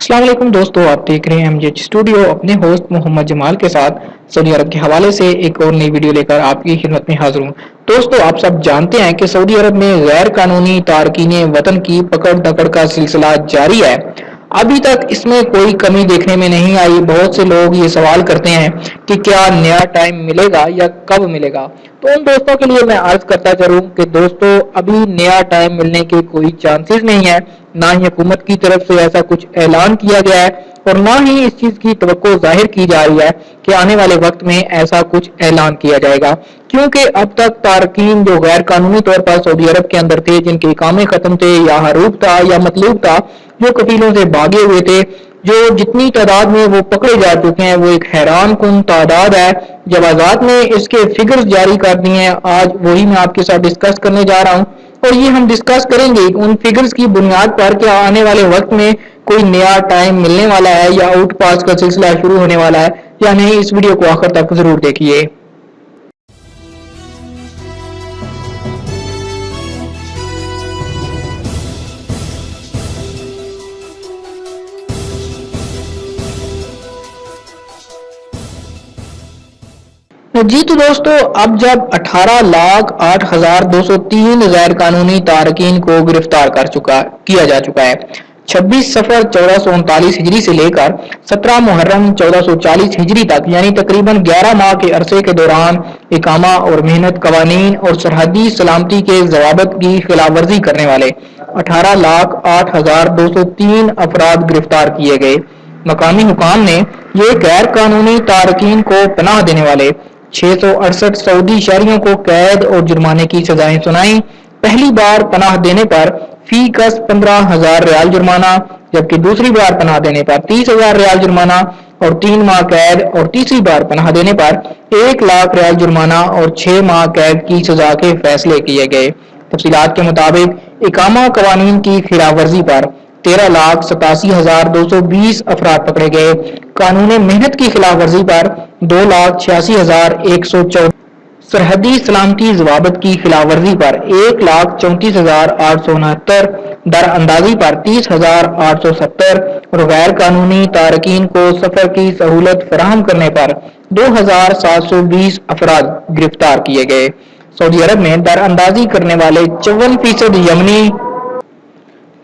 अस्सलाम वालेकुम दोस्तों, आप देख रहे हैं एमजेएच स्टूडियो अपने होस्ट मोहम्मद जमाल के साथ। सऊदी अरब के हवाले से एक और नई वीडियो लेकर आपकी खिदमत में हाजिर हूँ। दोस्तों, आप सब जानते हैं कि सऊदी अरब में गैर कानूनी तारकीन वतन की पकड़ दकड़ का सिलसिला जारी है। अभी तक इसमें कोई कमी देखने में नहीं आई। बहुत से लोग ये सवाल करते हैं कि क्या नया टाइम मिलेगा या कब मिलेगा। तो उन दोस्तों के लिए मैं अर्ज करता चलूं कि दोस्तों, अभी नया टाइम मिलने के कोई चांसेस नहीं है। ना ही हुकूमत की तरफ से ऐसा कुछ ऐलान किया गया है और ना ही इस चीज की तवक्को जाहिर की जा रही है कि आने वाले वक्त में ऐसा कुछ ऐलान किया जाएगा, क्योंकि अब तक तारकीन जो गैर कानूनी तौर पर सऊदी अरब के अंदर थे, जिनके इकामे खत्म थे या हरूब था या मतलूब था, जो कफीलों से भागे हुए थे, जो जितनी तादाद में वो पकड़े जा चुके हैं वो एक हैरान कुन तादाद है। जब आजाद ने इसके फिगर्स जारी कर दिए हैं, आज वही मैं आपके साथ डिस्कस करने जा रहा हूँ और ये हम डिस्कस करेंगे उन फिगर्स की बुनियाद पर कि आने वाले वक्त में कोई नया टाइम मिलने वाला है या आउट पास का सिलसिला शुरू होने वाला है या नहीं। इस वीडियो को आखिर तक जरूर देखिए। जी तो दोस्तों, अब जब 18,08,203 गैर कानूनी तारकीन को गिरफ्तार किया जा चुका है। 26 सफर 1439 हिजरी से लेकर 17 मुहर्रम 1440 हिजरी तक, यानी तकरीबन 11 माह के अरसे के दौरान इकामा और मेहनत कवानीन और सरहदी सलामती के जवाबत की खिलाफ वर्जी करने वाले 18,08,203 अफराद गिरफ्तार किए गए। मकामी हुकाम ने ये गैर कानूनी तारकीन को पनाह देने वाले 668 सऊदी शहरियों को कैद और जुर्माने की सजाएं सुनाई। पहली बार पनाह देने पर फी कस 15,000 रियाल जुर्माना, जबकि दूसरी बार पनाह देने पर 30,000 रियाल जुर्माना और 3 माह कैद, और तीसरी बार पनाह देने पर 1 लाख रियाल जुर्माना और 6 माह कैद की सजा के फैसले किए गए। तफसीलात के मुताबिक इकामा कवानीन की खिलाफ वर्जी पर 13,87,220 अफराद पकड़े गए। कानून मेहनत की खिलाफ वर्जी पर 2,86,114, सरहदी सलामती जवाबत की खिलाफ वर्जी पर 1,34,869, दर अंदाजी पर 30,870 और गैर कानूनी तारकीन को सफर की सहूलत फराहम करने पर 2,720 अफराद गिरफ्तार किए गए। सऊदी अरब में दर अंदाजी करने वाले 54% यमनी,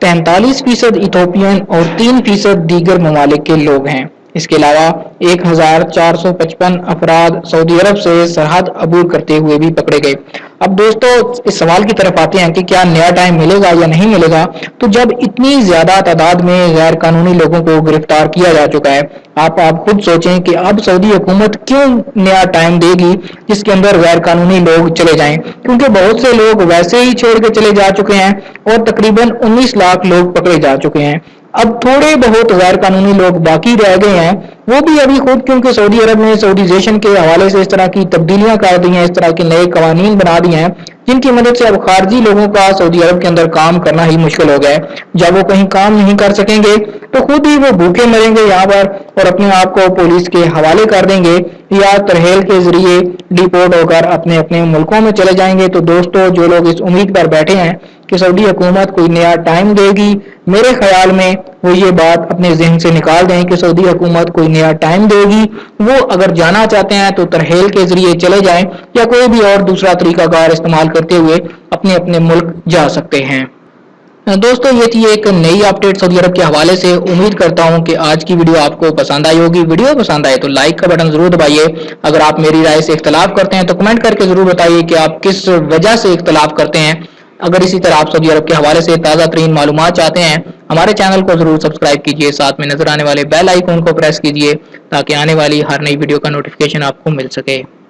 43% इथोपियन और 3% दीगर ममालिक के लोग हैं। इसके अलावा 1,455 अफराद सऊदी अरब से सरहद अबूर करते हुए भी पकड़े गए। अब दोस्तों, इस सवाल की तरफ आते हैं कि क्या नया टाइम मिलेगा या नहीं मिलेगा। तो जब इतनी ज्यादा तादाद में गैर कानूनी लोगों को गिरफ्तार किया जा चुका है, आप खुद सोचें कि अब सऊदी हुकूमत क्यों नया टाइम देगी जिसके अंदर गैर कानूनी लोग चले जाएं, क्योंकि बहुत से लोग वैसे ही छोड़ के चले जा चुके हैं और तकरीबन 19 लाख लोग पकड़े जा चुके हैं। अब थोड़े बहुत गैर कानूनी लोग बाकी रह गए हैं, वो भी अभी खुद, क्योंकि सऊदी अरब ने सऊदीजेशन के हवाले से इस तरह की तब्दीलियां कर दी हैं, इस तरह के नए कवानीन बना दिए हैं जिनकी मदद से अब खारजी लोगों का सऊदी अरब के अंदर काम करना ही मुश्किल हो गया है। जब वो कहीं काम नहीं कर सकेंगे तो खुद ही वो भूखे मरेंगे यहाँ पर और अपने आप को पुलिस के हवाले कर देंगे या तरहेल के जरिए डिपोर्ट होकर अपने अपने मुल्कों में चले जाएंगे। तो दोस्तों, जो लोग इस उम्मीद पर बैठे हैं कि सऊदी हुकूमत कोई नया टाइम देगी, मेरे ख्याल में वो ये बात अपने जहन से निकाल दें कि सऊदी हुकूमत कोई नया टाइम देगी। वो अगर जाना चाहते हैं तो तरहेल के जरिए चले जाएं या कोई भी और दूसरा तरीकाकार इस्तेमाल करते हुए अपने अपने मुल्क जा सकते हैं। दोस्तों, ये थी एक नई अपडेट सऊदी अरब के हवाले से। उम्मीद करता हूं कि आज की वीडियो आपको पसंद आई होगी। वीडियो पसंद आए तो लाइक का बटन जरूर दबाइए। अगर आप मेरी राय से इख्तलाफ करते हैं तो कमेंट करके जरूर बताइए कि आप किस वजह से इख्तलाफ करते हैं। अगर इसी तरह आप सऊदी अरब के हवाले से ताज़ा तरीन मालूमात चाहते हैं, हमारे चैनल को जरूर सब्सक्राइब कीजिए, साथ में नजर आने वाले बेल आइकन को प्रेस कीजिए ताकि आने वाली हर नई वीडियो का नोटिफिकेशन आपको मिल सके।